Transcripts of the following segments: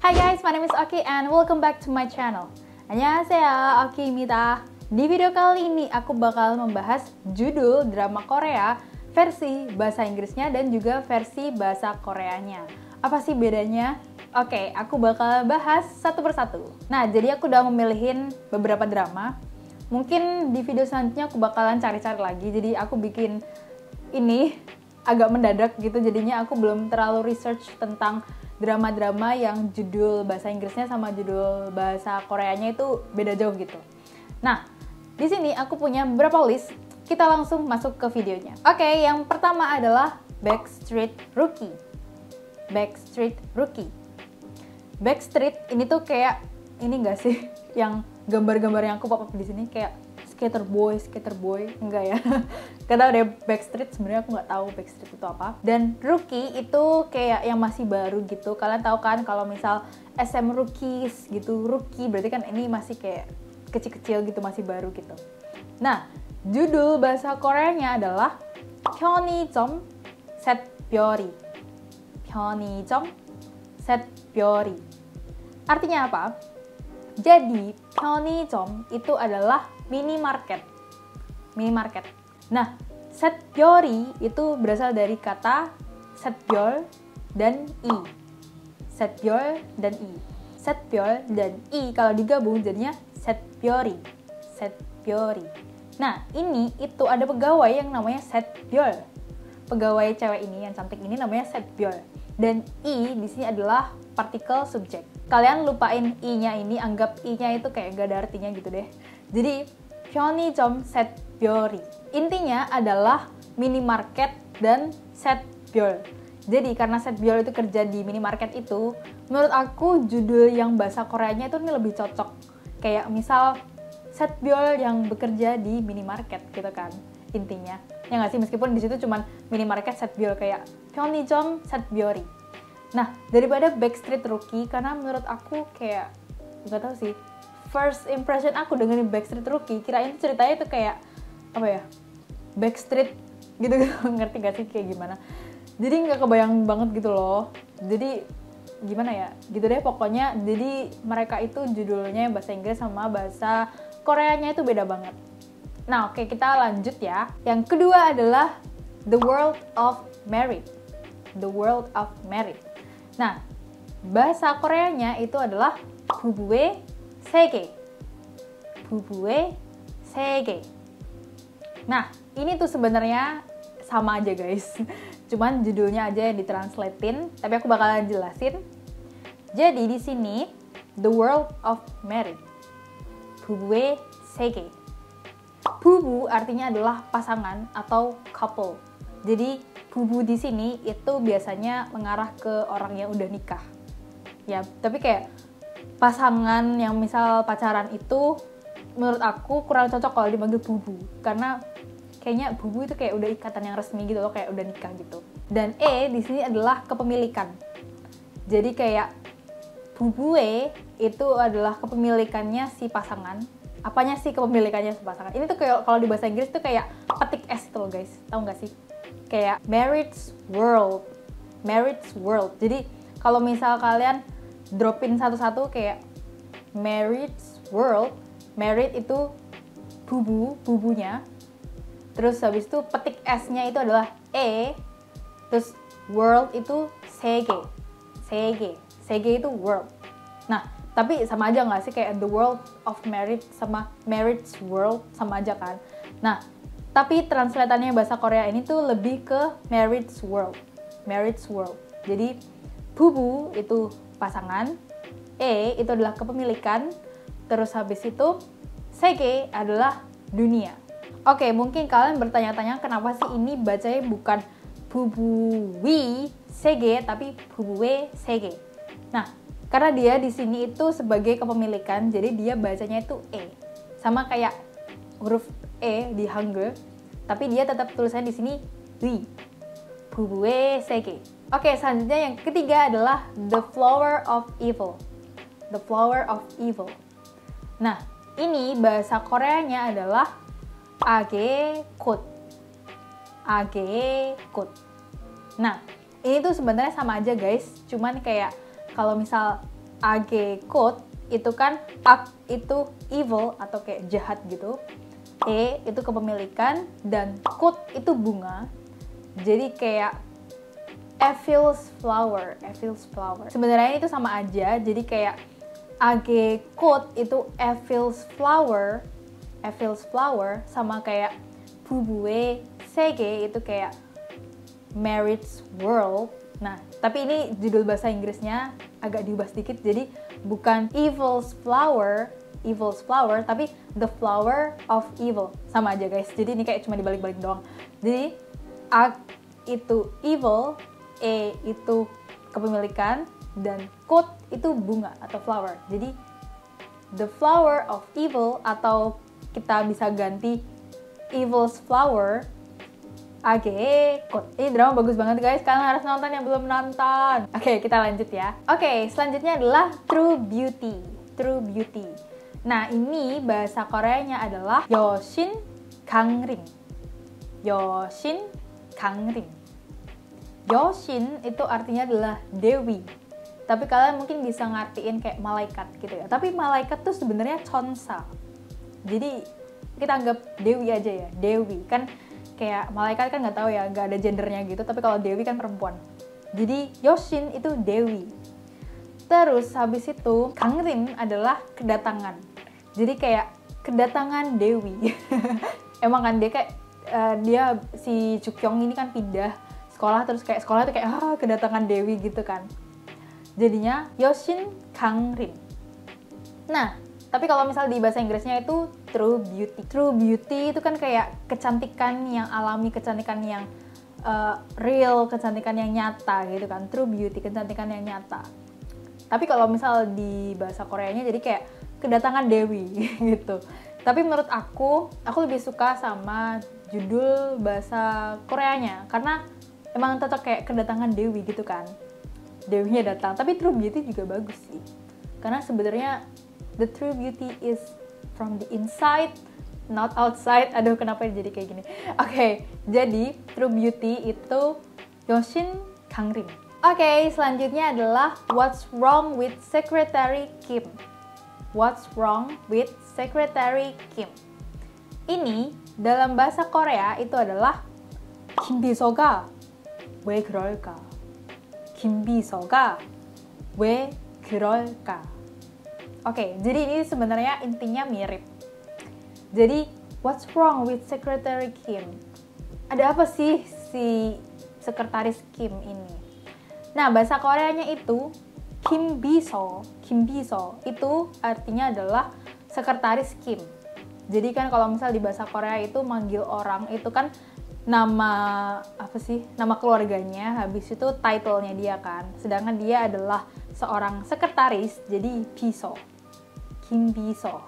Hi guys, my name is Oki and welcome back to my channel. Annyeonghaseyo, Oki입니다. Di video kali ini aku bakal membahas judul drama Korea versi bahasa Inggrisnya dan juga versi bahasa Koreanya. Apa sih bedanya? Oke, aku bakal bahas satu persatu. Nah, jadi aku udah memilihin beberapa drama. Mungkin di video selanjutnya aku bakalan cari-cari lagi. Jadi aku bikin ini agak mendadak gitu, jadinya aku belum terlalu research tentang drama-drama yang judul bahasa Inggrisnya sama judul bahasa Koreanya itu beda jauh gitu. Nah, di sini aku punya beberapa list. Kita langsung masuk ke videonya. Oke, yang pertama adalah Backstreet Rookie. Backstreet Rookie. Backstreet ini tuh kayak ini enggak sih yang gambar-gambar yang aku pop up di sini kayak skater boy, enggak ya? Gak tau deh, Backstreet sebenarnya aku nggak tahu Backstreet itu apa. Dan Rookie itu kayak yang masih baru gitu. Kalian tahu kan kalau misal SM Rookies gitu, Rookie berarti kan ini masih kayak kecil-kecil gitu, masih baru gitu. Nah, judul bahasa Koreanya adalah 편의점 샛별이. 편의점 샛별이. Artinya apa? Jadi, 편의점 itu adalah minimarket. Minimarket. Nah, 샛별이 itu berasal dari kata 샛별 dan i. 샛별 dan i. 샛별 dan i kalau digabung jadinya 샛별이. 샛별이. Nah, ini itu ada pegawai yang namanya 샛별. Pegawai cewek ini yang cantik ini namanya 샛별. Dan i di sini adalah partikel subjek. Kalian lupain i-nya ini, anggap i-nya itu kayak gak ada artinya gitu deh. Jadi, 편의점 샛별이. Intinya adalah minimarket dan 샛별. Jadi, karena 샛별 itu kerja di minimarket itu, menurut aku judul yang bahasa Koreanya itu ini lebih cocok. Kayak misal, 샛별 yang bekerja di minimarket gitu kan, intinya. Ya nggak sih, meskipun di situ cuman minimarket 샛별 kayak 편의점 샛별이. Nah, daripada Backstreet Rookie, karena menurut aku kayak nggak tahu sih, first impression aku dengan Backstreet Rookie, kirain ceritanya itu kayak apa ya, Backstreet gitu, ngerti gak sih kayak gimana? Jadi nggak kebayang banget gitu loh. Jadi gimana ya, gitu deh pokoknya. Jadi mereka itu judulnya bahasa Inggris sama bahasa Koreanya itu beda banget. Nah, oke, kita lanjut ya. Yang kedua adalah The World of Merit. The World of Merit. Nah, bahasa Koreanya itu adalah 부부의 세계. 부부의 세계. Nah, ini tuh sebenarnya sama aja guys. Cuman judulnya aja yang ditranslatein, tapi aku bakalan jelasin. Jadi di sini The World of Merit. 부부의 세계. 부부 artinya adalah pasangan atau couple. Jadi bubu di sini itu biasanya mengarah ke orang yang udah nikah. Ya, tapi kayak pasangan yang misal pacaran itu menurut aku kurang cocok kalau dipanggil bubu, karena kayaknya bubu itu kayak udah ikatan yang resmi gitu loh, kayak udah nikah gitu. Dan di sini adalah kepemilikan. Jadi kayak bubue itu adalah kepemilikannya si pasangan. Apanya sih kepemilikannya si pasangan? Ini tuh kayak kalau di bahasa Inggris tuh kayak petik S itu loh guys. Tahu nggak sih? Kayak marriage world. Marriage world. Jadi kalau misal kalian dropin satu-satu kayak marriage world, married itu bubunya. Terus habis itu petik S-nya itu adalah terus world itu 세계. 세계 itu world. Nah, tapi sama aja nggak sih kayak the world of marriage sama marriage world sama aja kan? Nah, tapi translatannya bahasa Korea ini tuh lebih ke marriage world. Marriage world. Jadi bubu itu pasangan, itu adalah kepemilikan, terus habis itu 세계 adalah dunia. Oke, mungkin kalian bertanya-tanya kenapa sih ini bacanya bukan 부부의 세계 tapi 부부의 세계. Nah, karena dia di sini itu sebagai kepemilikan, jadi dia bacanya itu sama kayak huruf di Hangul, tapi dia tetap tulisannya di sini 위. 부부의 세계. Oke, selanjutnya yang ketiga adalah The Flower of Evil. The Flower of Evil. Nah, ini bahasa Koreanya adalah 아계꽃. 아계꽃. Nah, ini tuh sebenarnya sama aja guys, cuman kayak kalau misal age quote itu kan ak itu evil atau kayak jahat gitu. E itu kepemilikan dan quote itu bunga. Jadi kayak Evil's flower. Sebenarnya itu sama aja. Jadi kayak age quote itu Evil's flower sama kayak 부부의 세계 itu kayak marriage world. Nah, tapi ini judul bahasa Inggrisnya agak diubah sedikit, jadi bukan evil's flower, tapi the flower of evil. Sama aja guys, jadi ini kayak cuma dibalik-balik doang. Jadi A itu evil, E itu kepemilikan, dan quote itu bunga atau flower. Jadi the flower of evil, atau kita bisa ganti evil's flower, Age quote. Ini drama bagus banget guys, kalian harus nonton yang belum nonton. Oke, kita lanjut ya. Oke, selanjutnya adalah True Beauty. Nah, ini bahasa Koreanya adalah Yoshin Gangrim. Yoshin itu artinya adalah dewi. Tapi kalian mungkin bisa ngartiin kayak malaikat gitu ya. Tapi malaikat tuh sebenarnya chonsa. Jadi kita anggap dewi aja ya. Dewi kan kayak malaikat kan nggak tahu ya, nggak ada gendernya gitu. Tapi kalau dewi kan perempuan. Jadi Yoshin itu dewi. Terus habis itu Gangrim adalah kedatangan. Jadi kayak kedatangan dewi. Emang kan dia kayak dia si Jukyong ini kan pindah sekolah, terus kayak sekolah itu kayak kedatangan dewi gitu kan. Jadinya Yoshin Gangrim. Nah, tapi kalau misal di bahasa Inggrisnya itu True Beauty. True Beauty itu kan kayak kecantikan yang alami, kecantikan yang real, kecantikan yang nyata gitu kan. True Beauty, kecantikan yang nyata. Tapi kalau misal di bahasa Koreanya jadi kayak kedatangan dewi gitu. Tapi menurut aku lebih suka sama judul bahasa Koreanya karena emang tetap kayak kedatangan dewi gitu kan. Dewinya datang, tapi True Beauty juga bagus sih. Karena sebenarnya the true beauty is from the inside, not outside. Aduh, kenapa jadi kayak gini? Oke, jadi True Beauty itu Yoshin Gangrim. Oke, selanjutnya adalah What's Wrong with Secretary Kim. What's Wrong with Secretary Kim. Ini dalam bahasa Korea itu adalah Kim Biso가 왜 그럴까? Kim Biso가 왜 그럴까? Oke, jadi ini sebenarnya intinya mirip. Jadi, what's wrong with Secretary Kim? Ada apa sih si sekretaris Kim ini? Nah, bahasa Koreanya itu Kim Biso itu artinya adalah sekretaris Kim. Jadi kan kalau misal di bahasa Korea itu manggil orang itu kan nama apa sih? Nama keluarganya, habis itu title-nya dia kan. Sedangkan dia adalah seorang sekretaris, jadi Biso. Kim Biso.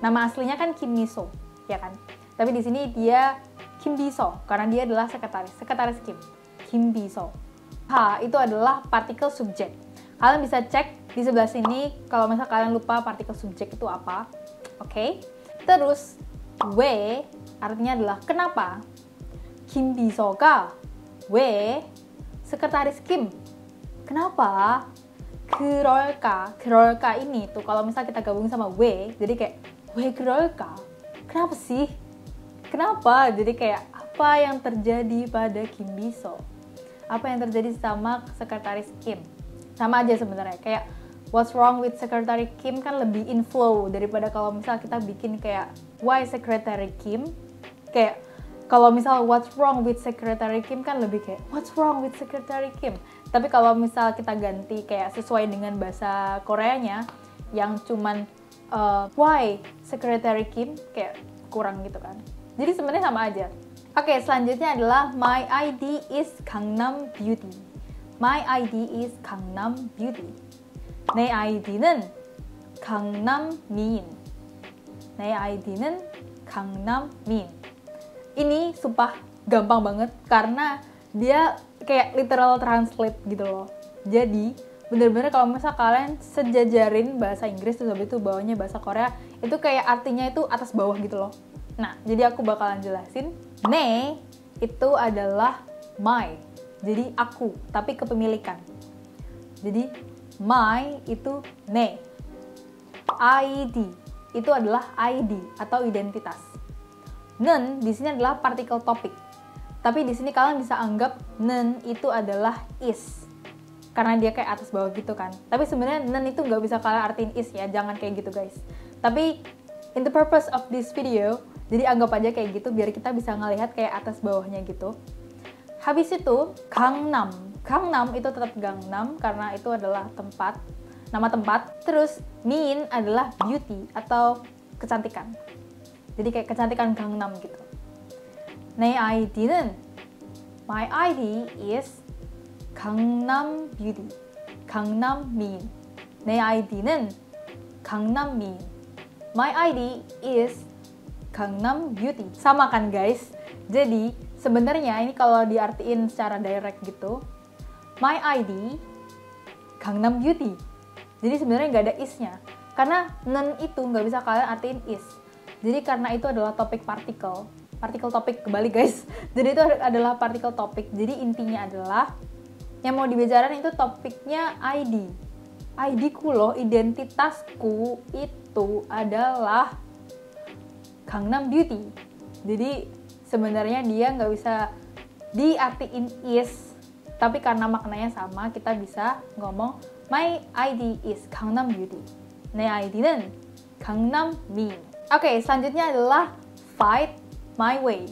Nama aslinya kan Kim Miso, ya kan? Tapi di sini dia Kim Biso karena dia adalah sekretaris Kim. Kim Biso. H itu adalah partikel subjek. Kalian bisa cek di sebelah sini kalau misal kalian lupa partikel subjek itu apa. Oke. Terus W artinya adalah kenapa? Kim Biso가 왜 sekretaris Kim? Kenapa? 그럴까 ini tuh kalau misal kita gabung sama W, jadi kayak 왜 그럴까? Kenapa sih? Kenapa? Jadi kayak apa yang terjadi pada Kim Biso? Apa yang terjadi sama sekretaris Kim? Sama aja sebenarnya, kayak what's wrong with Secretary Kim kan lebih inflow daripada kalau misal kita bikin kayak why Secretary Kim? Kayak kalau misal what's wrong with Secretary Kim kan lebih kayak what's wrong with Secretary Kim. Tapi kalau misal kita ganti kayak sesuai dengan bahasa Koreanya yang cuman why Secretary Kim, kayak kurang gitu kan. Jadi sebenarnya sama aja. Oke, selanjutnya adalah My ID is Gangnam Beauty. My ID is Gangnam Beauty. 내 아이디는 강남미인. 내 아이디는 강남미인. Ini sumpah gampang banget karena dia kayak literal translate gitu loh. Jadi bener-bener kalau misal kalian sejajarin bahasa Inggris terus habis itu bawahnya bahasa Korea, itu kayak artinya itu atas bawah gitu loh. Nah, jadi aku bakalan jelasin. Ne itu adalah my. Jadi aku, tapi kepemilikan. Jadi My itu ne. ID itu adalah ID atau identitas. Nen di sini adalah partikel topik. Tapi di sini kalian bisa anggap nen itu adalah is. Karena dia kayak atas bawah gitu kan. Tapi sebenarnya nen itu nggak bisa kalian artiin is ya. Jangan kayak gitu guys. Tapi in the purpose of this video, jadi anggap aja kayak gitu biar kita bisa ngelihat kayak atas bawahnya gitu. Habis itu Gangnam. Gangnam itu tetap Gangnam karena itu adalah tempat, nama tempat. Terus Min adalah beauty atau kecantikan. Jadi kayak kecantikan Gangnam gitu. 내 아이디는 My ID is Gangnam Beauty. Gangnam Min. 내 ID는 Gangnam Min. My ID is Gangnam Beauty. Sama kan guys? Jadi sebenarnya ini kalau diartiin secara direct gitu, My ID Gangnam Beauty. Jadi sebenarnya nggak ada isnya. Karena nen itu nggak bisa kalian artiin is. Jadi karena itu adalah topik partikel. Partikel topik kembali guys. Jadi itu adalah partikel topik. Jadi intinya adalah yang mau dibicarain itu topiknya ID. ID-ku loh, identitasku itu adalah Gangnam Beauty. Jadi sebenarnya dia nggak bisa diartiin is, tapi karena maknanya sama, kita bisa ngomong My ID is Gangnam Beauty. 내 ID는 Gangnam Min. Oke, selanjutnya adalah Fight My Way.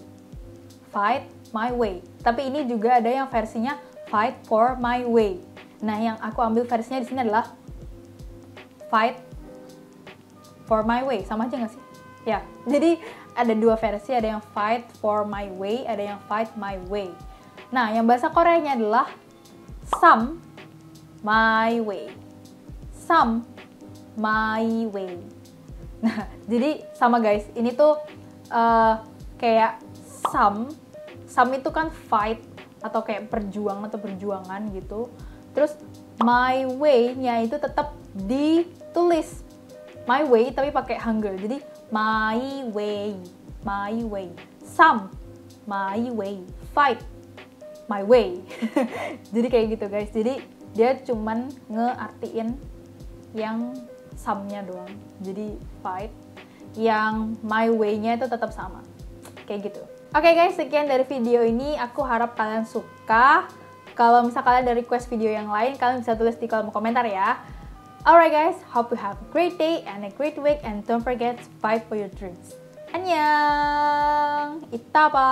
Fight My Way. Tapi ini juga ada yang versinya Fight for My Way. Nah, yang aku ambil versinya di sini adalah Fight for My Way. Sama aja nggak sih? Ya, jadi ada dua versi, ada yang Fight for My Way, ada yang Fight My Way. Nah, yang bahasa Koreanya adalah Some My Way. Some My Way. Nah, jadi sama guys, ini tuh kayak some itu kan fight atau kayak perjuangan gitu. Terus my way-nya itu tetap ditulis my way tapi pakai hangul. Jadi my way. Some my way. Fight my way. Jadi kayak gitu guys. Jadi dia cuman ngeartiin yang some-nya doang. Jadi fight. Yang my way-nya itu tetap sama. Kayak gitu. Oke guys, sekian dari video ini. Aku harap kalian suka. Kalau misalnya kalian ada request video yang lain, kalian bisa tulis di kolom komentar ya. Alright guys, hope you have a great day and a great week, and don't forget to fight for your dreams. Annyeong! Itta ba!